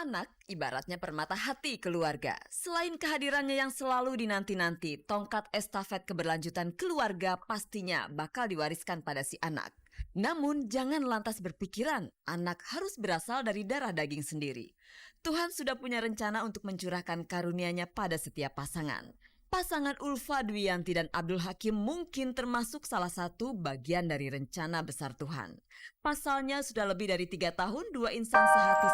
Anak ibaratnya permata hati keluarga. Selain kehadirannya yang selalu dinanti-nanti, tongkat estafet keberlanjutan keluarga pastinya bakal diwariskan pada si anak. Namun jangan lantas berpikiran anak harus berasal dari darah daging sendiri. Tuhan sudah punya rencana untuk mencurahkan karunia-Nya pada setiap pasangan. Pasangan Ulfa Dwiyanti dan Abdul Hakim mungkin termasuk salah satu bagian dari rencana besar Tuhan. Pasalnya sudah lebih dari 3 tahun dua insan sehati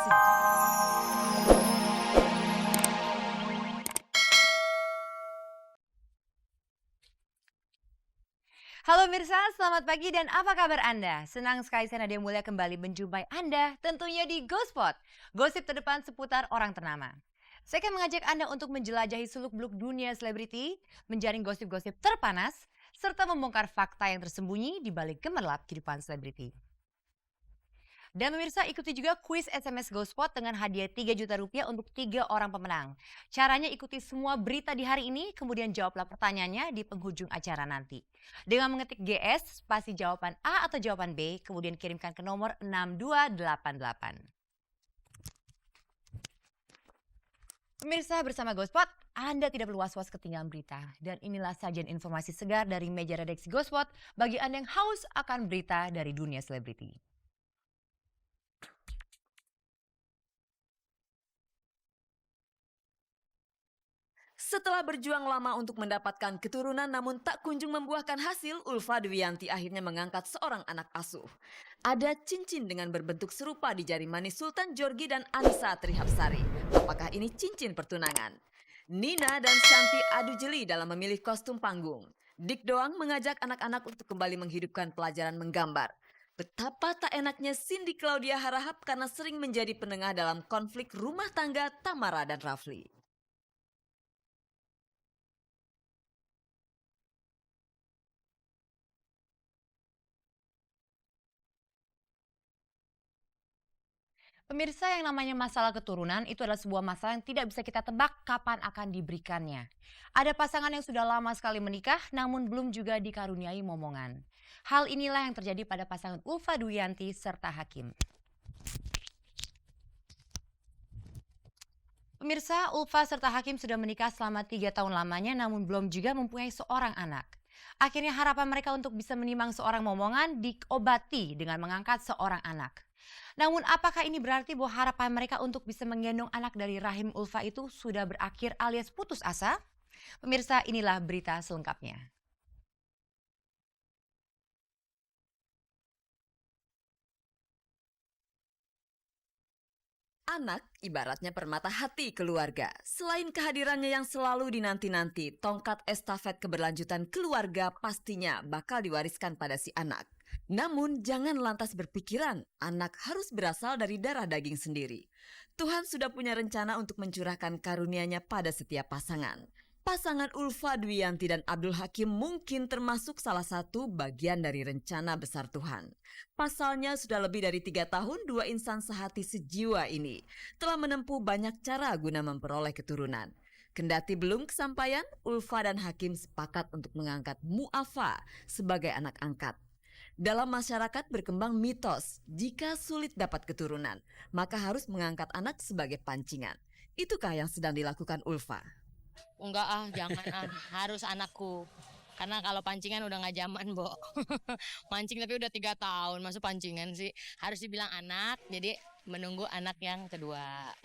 Halo Mirsa, selamat pagi dan apa kabar Anda? Senang sekali saya Nadia Mulia kembali menjumpai Anda tentunya di Ghospot, gosip terdepan seputar orang ternama. Saya akan mengajak Anda untuk menjelajahi seluk-beluk dunia selebriti, menjaring gosip-gosip terpanas, serta membongkar fakta yang tersembunyi di balik gemerlap kehidupan selebriti. Dan pemirsa ikuti juga kuis SMS Ghospot dengan hadiah 3 juta rupiah untuk 3 orang pemenang. Caranya ikuti semua berita di hari ini, kemudian jawablah pertanyaannya di penghujung acara nanti. Dengan mengetik GS, spasi jawaban A atau jawaban B, kemudian kirimkan ke nomor 6288. Pemirsa bersama Ghospot, Anda tidak perlu was-was ketinggalan berita. Dan inilah sajian informasi segar dari meja redaksi Ghospot bagi Anda yang haus akan berita dari dunia selebriti. Setelah berjuang lama untuk mendapatkan keturunan namun tak kunjung membuahkan hasil, Ulfa Dwiyanti akhirnya mengangkat seorang anak asuh. Ada cincin dengan berbentuk serupa di jari manis Sultan Jorgi dan Anissa Trihapsari. Apakah ini cincin pertunangan? Nina dan Shanti adu jeli dalam memilih kostum panggung. Dik Doang mengajak anak-anak untuk kembali menghidupkan pelajaran menggambar. Betapa tak enaknya Cindy Claudia Harahap karena sering menjadi penengah dalam konflik rumah tangga Tamara dan Rafli. Pemirsa, yang namanya masalah keturunan itu adalah sebuah masalah yang tidak bisa kita tebak kapan akan diberikannya. Ada pasangan yang sudah lama sekali menikah namun belum juga dikaruniai momongan. Hal inilah yang terjadi pada pasangan Ulfa Dwiyanti serta Hakim. Pemirsa, Ulfa serta Hakim sudah menikah selama 3 tahun lamanya namun belum juga mempunyai seorang anak. Akhirnya harapan mereka untuk bisa menimang seorang momongan diobati dengan mengangkat seorang anak. Namun apakah ini berarti bahwa harapan mereka untuk bisa menggendong anak dari rahim Ulfa itu sudah berakhir alias putus asa? Pemirsa, inilah berita selengkapnya. Anak ibaratnya permata hati keluarga. Selain kehadirannya yang selalu dinanti-nanti, tongkat estafet keberlanjutan keluarga pastinya bakal diwariskan pada si anak. Namun jangan lantas berpikiran anak harus berasal dari darah daging sendiri. Tuhan sudah punya rencana untuk mencurahkan karunia-Nya pada setiap pasangan. Pasangan Ulfa Dwiyanti dan Abdul Hakim mungkin termasuk salah satu bagian dari rencana besar Tuhan. Pasalnya sudah lebih dari 3 tahun dua insan sehati sejiwa ini telah menempuh banyak cara guna memperoleh keturunan. Kendati belum kesampaian, Ulfa dan Hakim sepakat untuk mengangkat Mu'afa sebagai anak angkat. Dalam masyarakat berkembang mitos, jika sulit dapat keturunan, maka harus mengangkat anak sebagai pancingan. Itukah yang sedang dilakukan Ulfa? Enggak jangan harus anakku. Karena kalau pancingan udah nggak zaman, Bo. Mancing tapi udah 3 tahun, masuk pancingan sih. Harus dibilang anak, jadi menunggu anak yang kedua.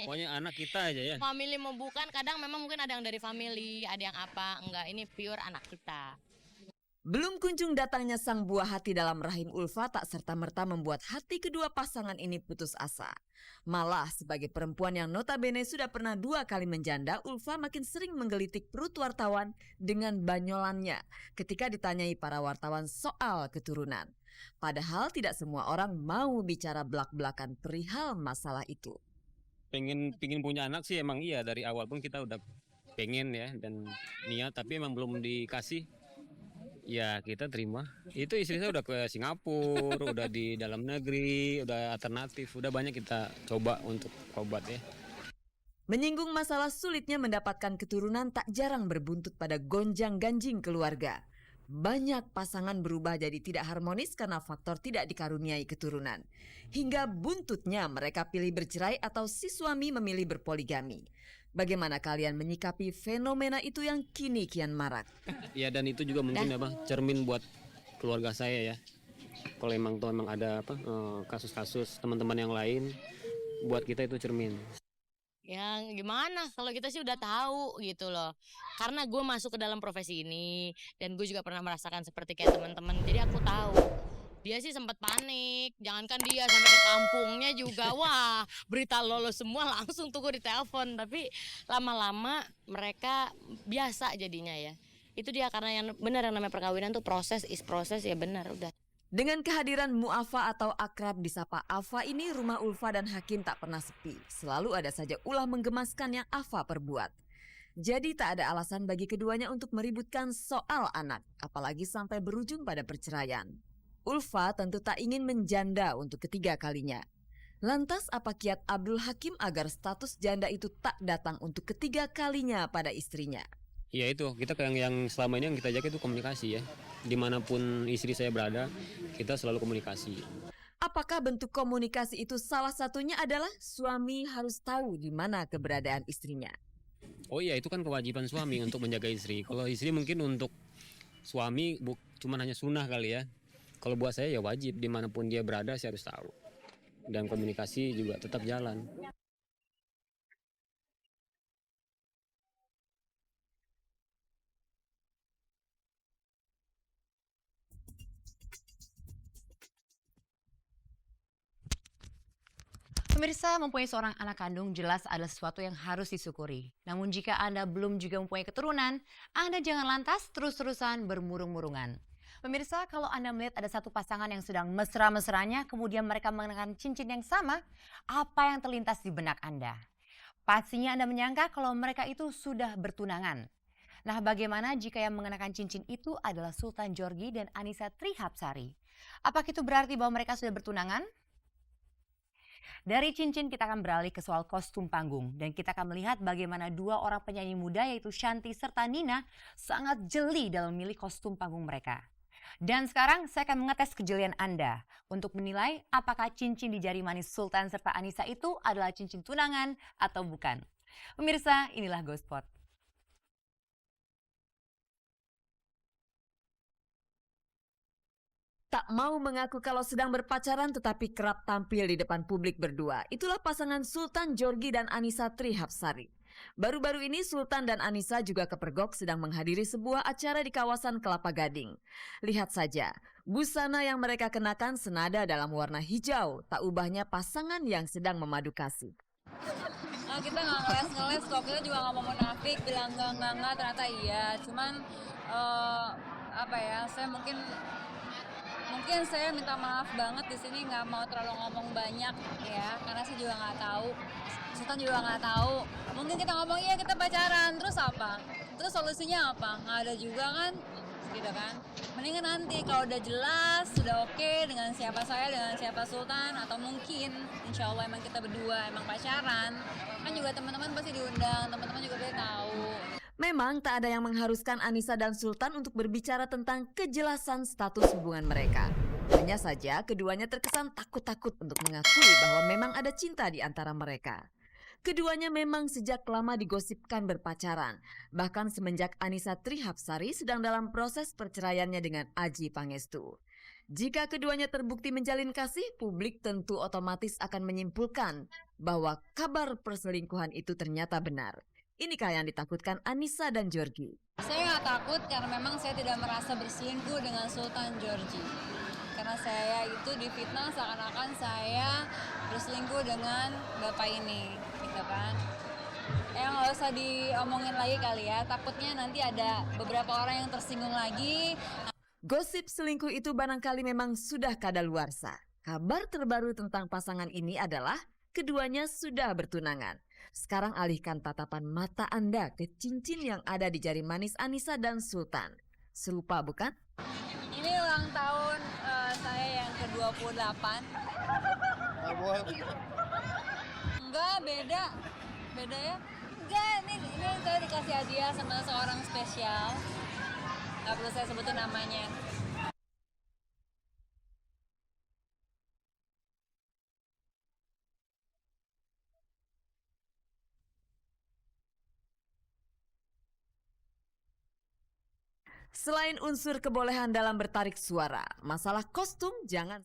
Pokoknya anak kita aja ya. Family mau bukan, kadang memang mungkin ada yang dari family, ada yang apa, enggak, ini pure anak kita. Belum kunjung datangnya sang buah hati dalam rahim Ulfa tak serta-merta membuat hati kedua pasangan ini putus asa. Malah sebagai perempuan yang notabene sudah pernah 2 kali menjanda, Ulfa makin sering menggelitik perut wartawan dengan banyolannya ketika ditanyai para wartawan soal keturunan. Padahal tidak semua orang mau bicara belak-belakan perihal masalah itu. Pengen punya anak sih emang iya, dari awal pun kita udah pengen ya dan niat, tapi emang belum dikasih. Ya kita terima. Itu istri saya udah ke Singapura, udah di dalam negeri, udah alternatif, udah banyak kita coba untuk obat ya. Menyinggung masalah sulitnya mendapatkan keturunan tak jarang berbuntut pada gonjang-ganjing keluarga. Banyak pasangan berubah jadi tidak harmonis karena faktor tidak dikaruniai keturunan. Hingga buntutnya mereka pilih bercerai atau si suami memilih berpoligami. Bagaimana kalian menyikapi fenomena itu yang kini kian marak? Ya dan itu juga mungkin cermin buat keluarga saya ya. Kalau emang ada kasus-kasus teman-teman yang lain, buat kita itu cermin. Ya gimana, kalau kita sih udah tahu gitu loh. Karena gue masuk ke dalam profesi ini dan gue juga pernah merasakan seperti kayak teman-teman. Jadi aku tahu. Dia sih sempat panik, jangankan dia sampai ke kampungnya juga. Wah, berita lolos semua langsung tuh gue ditelepon. Tapi lama-lama mereka biasa jadinya ya. Itu dia, karena yang benar yang namanya perkawinan tuh proses ya benar udah. Dengan kehadiran Mu'afa atau akrab disapa Afa ini, rumah Ulfa dan Hakim tak pernah sepi. Selalu ada saja ulah menggemaskan yang Afa perbuat. Jadi tak ada alasan bagi keduanya untuk meributkan soal anak, apalagi sampai berujung pada perceraian. Ulfa tentu tak ingin menjanda untuk ketiga kalinya. Lantas apa kiat Abdul Hakim agar status janda itu tak datang untuk ketiga kalinya pada istrinya? Ya itu, kita kayak yang selama ini yang kita jaga itu komunikasi ya. Dimanapun istri saya berada, kita selalu komunikasi. Apakah bentuk komunikasi itu salah satunya adalah suami harus tahu di mana keberadaan istrinya? Oh iya, itu kan kewajiban suami untuk menjaga istri. Kalau istri mungkin untuk suami cuma hanya sunnah kali ya. Kalau buat saya ya wajib, dimanapun dia berada saya harus tahu. Dan komunikasi juga tetap jalan. Pemirsa, mempunyai seorang anak kandung jelas adalah sesuatu yang harus disyukuri. Namun jika Anda belum juga mempunyai keturunan, Anda jangan lantas terus-terusan bermurung-murungan. Pemirsa, kalau Anda melihat ada satu pasangan yang sedang mesra-mesranya, kemudian mereka mengenakan cincin yang sama, apa yang terlintas di benak Anda? Pastinya Anda menyangka kalau mereka itu sudah bertunangan. Nah, bagaimana jika yang mengenakan cincin itu adalah Sultan Djorghi dan Annisa Trihapsari? Apakah itu berarti bahwa mereka sudah bertunangan? Dari cincin kita akan beralih ke soal kostum panggung dan kita akan melihat bagaimana dua orang penyanyi muda yaitu Shanti serta Nina sangat jeli dalam memilih kostum panggung mereka. Dan sekarang saya akan mengetes kejelian Anda untuk menilai apakah cincin di jari manis Sultan serta Annisa itu adalah cincin tunangan atau bukan. Pemirsa, inilah GoSpot. Tak mau mengaku kalau sedang berpacaran tetapi kerap tampil di depan publik berdua. Itulah pasangan Sultan Djorghi dan Annisa Trihapsari. Baru-baru ini Sultan dan Annisa juga kepergok sedang menghadiri sebuah acara di kawasan Kelapa Gading. Lihat saja, busana yang mereka kenakan senada dalam warna hijau, tak ubahnya pasangan yang sedang memadu kasih. Nah, kita nggak ngeles kok, kita juga nggak mau munafik, bilang enggak, ternyata iya. Cuman saya mungkin saya minta maaf banget di sini, nggak mau terlalu ngomong banyak ya, karena saya juga nggak tahu, Sultan juga nggak tahu. Mungkin kita ngomong iya kita pacaran, terus apa? Terus solusinya apa? Nggak ada juga kan, gitu kan? Mendingan nanti kalau udah jelas, sudah oke dengan siapa saya, dengan siapa Sultan, atau mungkin insya Allah emang kita berdua emang pacaran, kan juga teman-teman pasti diundang, teman-teman juga pasti tahu. Memang tak ada yang mengharuskan Annisa dan Sultan untuk berbicara tentang kejelasan status hubungan mereka. Hanya saja keduanya terkesan takut-takut untuk mengakui bahwa memang ada cinta di antara mereka. Keduanya memang sejak lama digosipkan berpacaran, bahkan semenjak Annisa Trihapsari sedang dalam proses perceraiannya dengan Adjie Pangestu. Jika keduanya terbukti menjalin kasih, publik tentu otomatis akan menyimpulkan bahwa kabar perselingkuhan itu ternyata benar. Inikah yang ditakutkan Annisa dan Djorghi? Saya nggak takut karena memang saya tidak merasa berselingkuh dengan Sultan Djorghi. Karena saya itu difitnah seakan-akan saya berselingkuh dengan bapak ini, gitu kan. Ya nggak usah diomongin lagi kali ya, takutnya nanti ada beberapa orang yang tersinggung lagi. Gosip selingkuh itu barangkali memang sudah kadaluarsa. Kabar terbaru tentang pasangan ini adalah keduanya sudah bertunangan. Sekarang alihkan tatapan mata Anda ke cincin yang ada di jari manis Annisa dan Sultan. Serupa bukan? Ini ulang tahun saya yang ke-28. Enggak, beda ya? Enggak, ini saya dikasih hadiah sama seorang spesial. nggak perlu saya sebutin namanya. Selain unsur kebolehan dalam bertarik suara, masalah kostum jangan